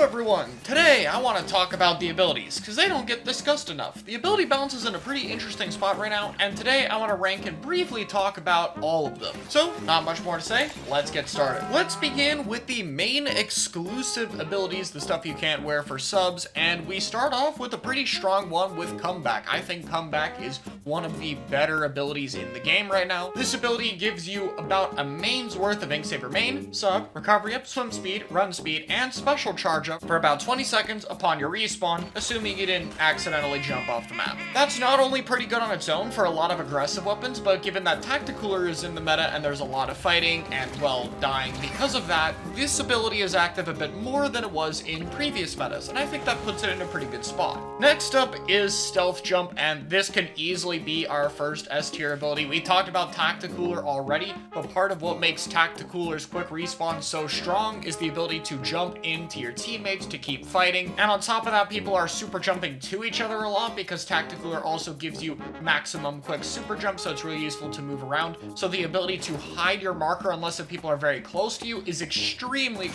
everyone! Today I want to talk about the abilities, because they don't get discussed enough. The ability balance is in a pretty interesting spot right now, and today I want to rank and briefly talk about all of them. So, not much more to say, let's get started. Let's begin with the main exclusive abilities, the stuff you can't wear for subs, and we start off with a pretty strong one with Comeback. I think Comeback is one of the better abilities in the game right now. This ability gives you about a main's worth of Ink Saber main, sub, recovery up, swim speed, run speed, and special charge up for about 20 seconds upon your respawn, assuming you didn't accidentally jump off the map. That's not only pretty good on its own for a lot of aggressive weapons, but given that Tacticooler is in the meta and there's a lot of fighting and, well, dying because of that, this ability is active a bit more than it was in previous metas, and I think that puts it in a pretty good spot. Next up is Stealth Jump, and this can easily be our first S tier ability. We talked about Tacticooler already, but part of what makes Tacticooler's quick respawn so strong is the ability to jump into your teammates to keep fighting, and on top of that, people are super jumping to each other a lot because Tacticooler also gives you maximum quick super jump, so it's really useful to move around. So the ability to hide your marker unless the people are very close to you is extremely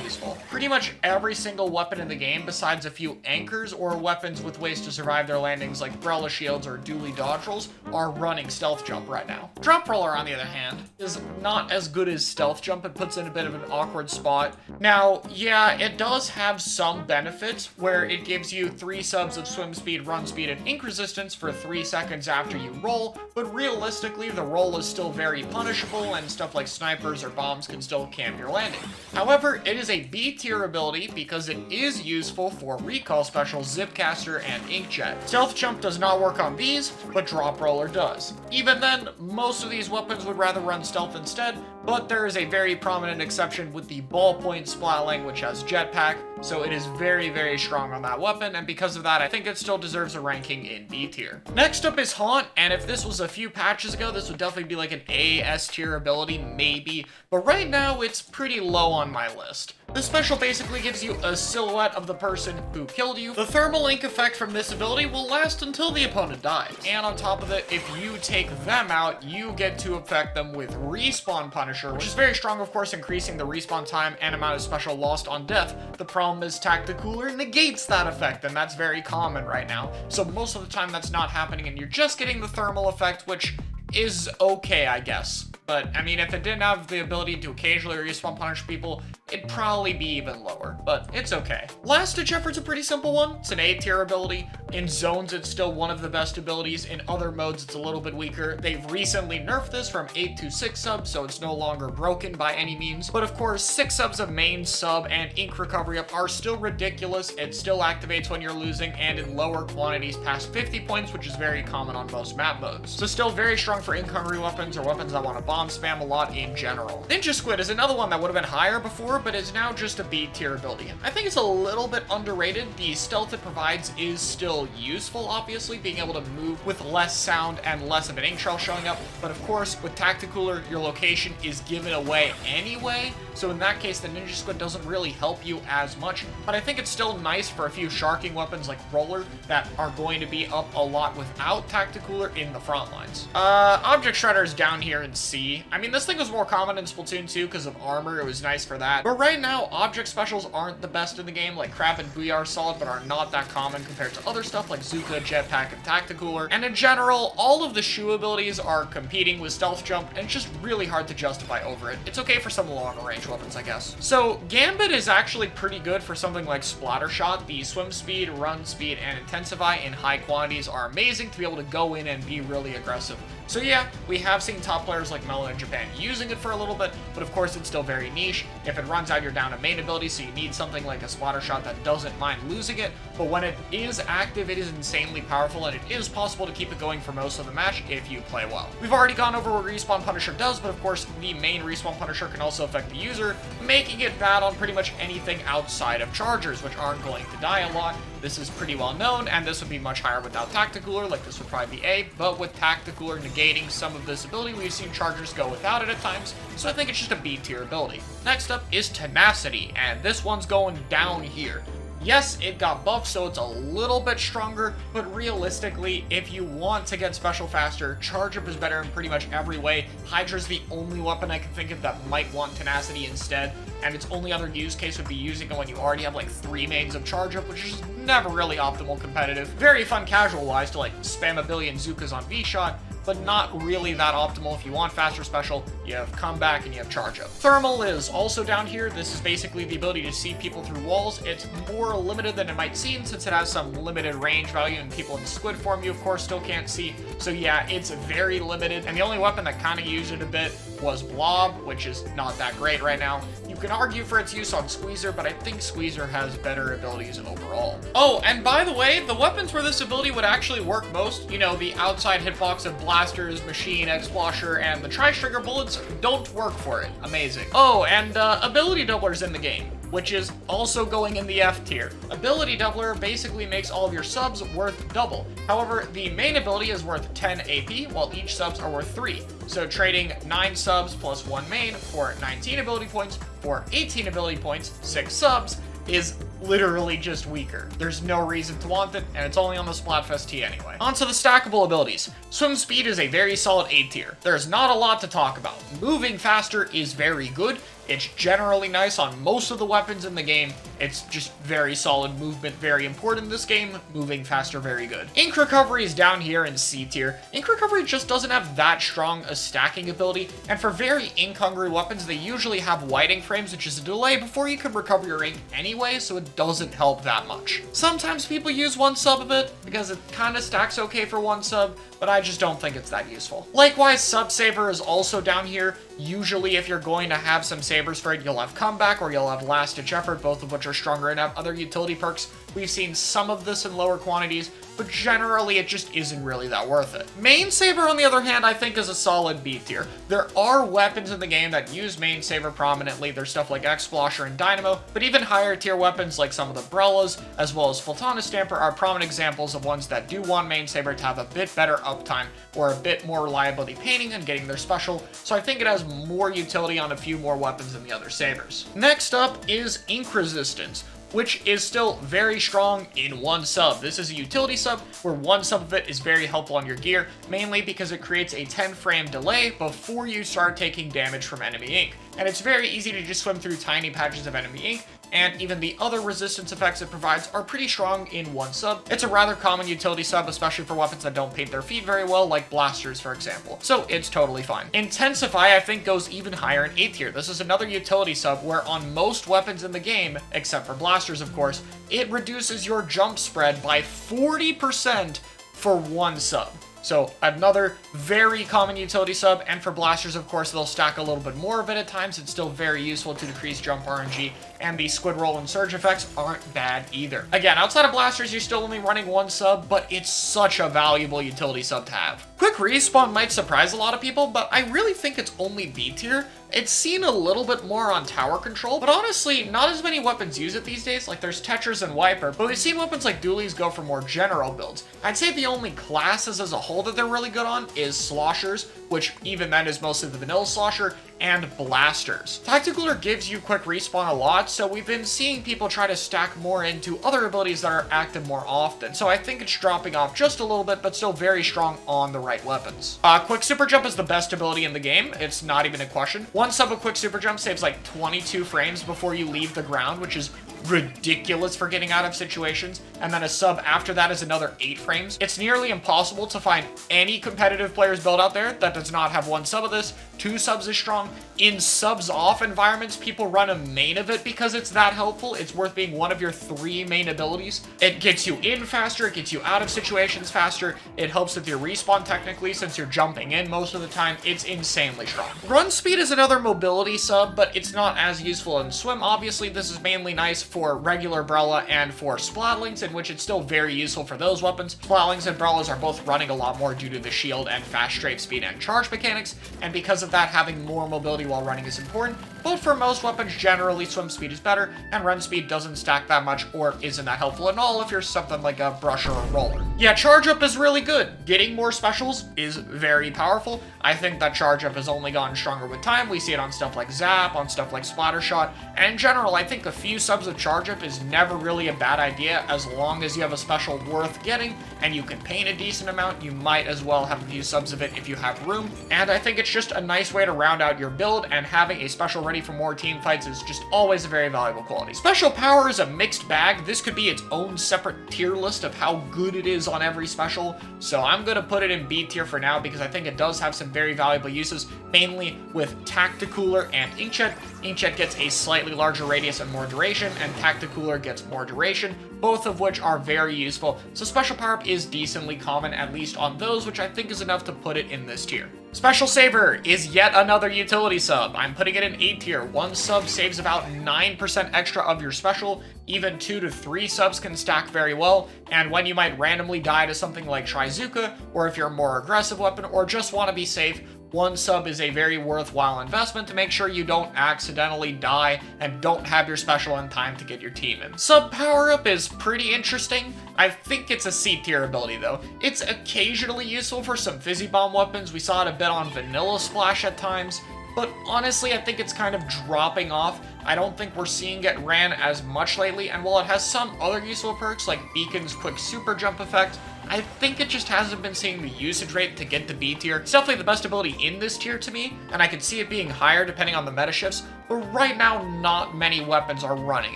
useful. Pretty much every single weapon in the game, besides a few anchors or weapons with ways to survive their landings like umbrella shields or dually dodge rolls, are running Stealth Jump right now. Drop Roller, on the other hand, is not as good as Stealth Jump. It puts in a bit of an awkward spot. Now, yeah, it does have some benefits where it gives you 3 subs of swim speed, run speed, and ink resistance for 3 seconds after you roll, but realistically, the roll is still very punishable and stuff like snipers or bombs can still camp your landing. However, it is a B tier ability because it is useful for recall specials, Zipcaster, and Inkjet. Stealth Jump does not work on these, but Drop Roller does. Even then, most of these weapons would rather run stealth instead, but there is a very prominent exception with the Ballpoint Splatling, which has Jetpack, so it is very strong on that weapon, and because of that, I think it still deserves a ranking in B tier. Next up is Haunt, and if this was a few patches ago, this would definitely be like an A S tier ability, maybe, but right now it's pretty low on my list. This special basically gives you a silhouette of the person who killed you. The thermal ink effect from this ability will last until the opponent dies. And on top of it, if you take them out, you get to affect them with Respawn Punisher, which is very strong, of course, increasing the respawn time and amount of special lost on death. The problem is Tacticooler negates that effect, and that's very common right now. So most of the time that's not happening, and you're just getting the thermal effect, which is okay, I guess. But, I mean, if it didn't have the ability to occasionally respawn punish people, it'd probably be even lower, but it's okay. Last Ditch Effort's a pretty simple one. It's an A tier ability. In zones, it's still one of the best abilities. In other modes, it's a little bit weaker. They've recently nerfed this from 8 to 6 subs, so it's no longer broken by any means. But of course, 6 subs of main, sub, and ink recovery up are still ridiculous. It still activates when you're losing, and in lower quantities past 50 points, which is very common on most map modes. So still very strong for ink-hungry weapons or weapons that want to bomb spam a lot in general. Ninja Squid is another one that would have been higher before, but is now just a B tier ability. I think it's a little bit underrated. The stealth it provides is still useful, obviously, being able to move with less sound and less of an ink trail showing up, but of course, with Tacticooler, your location is given away anyway, so in that case, the Ninja Squid doesn't really help you as much, but I think it's still nice for a few sharking weapons like Roller that are going to be up a lot without Tacticooler in the front lines. Object Shredder is down here in C. I mean, this thing was more common in Splatoon 2 because of armor. It was nice for that. But right now, object specials aren't the best in the game. Like Crab and Booyah are solid, but are not that common compared to other stuff like Zuka, Jetpack, and Tacticooler. And in general, all of the shoe abilities are competing with Stealth Jump, and it's just really hard to justify over it. It's okay for some longer range weapons, I guess. So Gambit is actually pretty good for something like Splattershot. The swim speed, run speed, and intensify in high quantities are amazing to be able to go in and be really aggressive. So yeah, we have seen top players like Melon in Japan using it for a little bit, but of course it's still very niche. If it runs out, you're down to main ability, so you need something like a Splattershot that doesn't mind losing it, but when it is active, it is insanely powerful, and it is possible to keep it going for most of the match if you play well. We've already gone over what Respawn Punisher does, but of course the main Respawn Punisher can also affect the user, making it bad on pretty much anything outside of chargers, which aren't going to die a lot. This is pretty well known, and this would be much higher without Tacticooler, like this would probably be A, but with Tacticooler negating some of this ability, we've seen chargers go without it at times, so I think it's just a B tier ability. Next up is Tenacity, and this one's going down here. Yes, it got buffed, so it's a little bit stronger, but realistically, if you want to get special faster, Charge Up is better in pretty much every way. Hydra's the only weapon I can think of that might want tenacity instead, and its only other use case would be using it when you already have like 3 mains of Charge Up, which is never really optimal competitive. Very fun casual-wise to like spam a billion Zukas on V-Shot, but not really that optimal. If you want faster special, you have Comeback and you have Charge Up. Thermal is also down here. This is basically the ability to see people through walls. It's more limited than it might seem since it has some limited range value, and people in Squid Form you of course still can't see. So yeah, it's very limited, and the only weapon that kind of used it a bit was Blob, which is not that great right now. You can argue for its use on Squeezer, but I think Squeezer has better abilities overall. Oh, and by the way, the weapons where this ability would actually work most, you know, the outside hitbox of Blasters, Machine, X-Blosher, and the Tri-Trigger bullets don't work for it. Amazing. Oh, and ability doubler's in the game, which is also going in the F tier. Ability Doubler basically makes all of your subs worth double. However, the main ability is worth 10 AP, while each subs are worth 3. So trading 9 subs plus 1 main for 19 ability points for 18 ability points, 6 subs, is literally just weaker. There's no reason to want it, and it's only on the Splatfest T anyway. On to the stackable abilities. Swim Speed is a very solid A tier. There's not a lot to talk about. Moving faster is very good. It's generally nice on most of the weapons in the game. It's just very solid movement, very important in this game. Moving faster, very good. Ink Recovery is down here in C tier. Ink Recovery just doesn't have that strong a stacking ability, and for very ink-hungry weapons, they usually have whiting frames, which is a delay before you can recover your ink anyway, so it doesn't help that much. Sometimes people use 1 sub of it, because it kind of stacks okay for 1 sub, but I just don't think it's that useful. Likewise, Sub Saver is also down here. Usually, if you're going to have some sabers for it, you'll have Comeback or you'll have Last Ditch Effort, both of which are stronger and have other utility perks. We've seen some of this in lower quantities, but generally it just isn't really that worth it. Main Saver, on the other hand, I think is a solid B tier. There are weapons in the game that use Main Saver prominently. There's stuff like X-Blosher and Dynamo, but even higher tier weapons like some of the Brellas, as well as Fultana Stamper, are prominent examples of ones that do want Main Saver to have a bit better uptime or a bit more reliability painting and getting their special, so I think it has more utility on a few more weapons than the other sabers. Next up is Ink Resistance, which is still very strong in 1 sub. This is a utility sub where 1 sub of it is very helpful on your gear, mainly because it creates a 10 frame delay before you start taking damage from enemy ink. And it's very easy to just swim through tiny patches of enemy ink, and even the other resistance effects it provides are pretty strong in 1 sub. It's a rather common utility sub, especially for weapons that don't paint their feet very well, like Blasters, for example. So it's totally fine. Intensify, I think, goes even higher in A tier. This is another utility sub where on most weapons in the game, except for Blasters, of course, it reduces your jump spread by 40% for 1 sub. So another very common utility sub, and for Blasters, of course, they'll stack a little bit more of it at times. It's still very useful to decrease jump RNG, and the Squid Roll and Surge effects aren't bad either. Again, outside of Blasters, you're still only running 1 sub, but it's such a valuable utility sub to have. Quick Respawn might surprise a lot of people, but I really think it's only B tier. It's seen a little bit more on tower control, but honestly, not as many weapons use it these days. Like, there's Tetris and Wiper, but we've seen weapons like Dualies go for more general builds. I'd say the only classes as a whole that they're really good on is Sloshers, which even then is mostly the vanilla Slosher, and Blasters. Tactical Lure gives you quick respawn a lot, so we've been seeing people try to stack more into other abilities that are active more often, so I think it's dropping off just a little bit, but still very strong on the right weapons. Quick Super Jump is the best ability in the game. It's not even a question. 1 sub of Quick Super Jump saves like 22 frames before you leave the ground, which is ridiculous for getting out of situations, and then a sub after that is another 8 frames. It's nearly impossible to find any competitive player's build out there that does not have 1 sub of this. 2 subs is strong. In subs off environments, people run a main of it because it's that helpful. It's worth being one of your 3 main abilities. It gets you in faster, it gets you out of situations faster, it helps with your respawn technically since you're jumping in most of the time. It's insanely strong. Run Speed is another mobility sub, but it's not as useful in Swim. Obviously, this is mainly nice for regular Brella and for Splatlings, in which it's still very useful for those weapons. Splatlings and Brellas are both running a lot more due to the shield and fast strafe speed and charge mechanics, and because of that, having more mobility while running is important. but for most weapons, generally swim speed is better, and run speed doesn't stack that much or isn't that helpful at all if you're something like a brush or a roller. Yeah, charge up is really good. Getting more specials is very powerful. I think that charge up has only gotten stronger with time. We see it on stuff like Zap, on stuff like Splattershot, and in general, I think a few subs of charge up is never really a bad idea as long as you have a special worth getting and you can paint a decent amount. You might as well have a few subs of it if you have room, and I think it's just a nice way to round out your build, and having a special ready for more team fights is just always a very valuable quality. Special power is a mixed bag. This could be its own separate tier list of how good it is on every special, so I'm gonna put it in B tier for now because I think it does have some very valuable uses, mainly with Tacticooler and Inkjet. Inkjet gets a slightly larger radius and more duration, and Tacticooler gets more duration, both of which are very useful, so Special Power-Up is decently common, at least on those, which I think is enough to put it in this tier. Special Saver is yet another utility sub. I'm putting it in A tier. One sub saves about 9% extra of your special. Even 2 to 3 subs can stack very well, and when you might randomly die to something like Trizuka, or if you're a more aggressive weapon, or just want to be safe, one sub is a very worthwhile investment to make sure you don't accidentally die and don't have your special in time to get your team in. Sub power-up is pretty interesting. I think it's a C tier ability though. It's occasionally useful for some fizzy bomb weapons. We saw it a bit on Vanilla Splash at times, but honestly I think it's kind of dropping off. I don't think we're seeing it ran as much lately, and while it has some other useful perks like Beacon's quick super jump effect, I think it just hasn't been seeing the usage rate to get to B tier. It's definitely the best ability in this tier to me, and I could see it being higher depending on the meta shifts, but right now not many weapons are running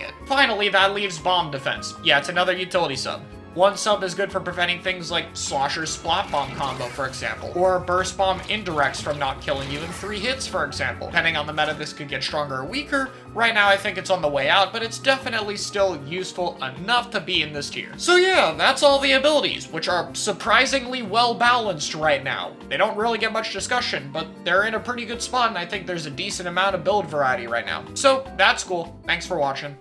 it. Finally, that leaves Bomb Defense. Yeah, it's another utility sub. One sub is good for preventing things like Slosher's Splat Bomb combo, for example, or Burst Bomb indirects from not killing you in 3 hits, for example. Depending on the meta, this could get stronger or weaker. Right now, I think it's on the way out, but it's definitely still useful enough to be in this tier. So yeah, that's all the abilities, which are surprisingly well balanced right now. They don't really get much discussion, but they're in a pretty good spot, and I think there's a decent amount of build variety right now. So that's cool. Thanks for watching.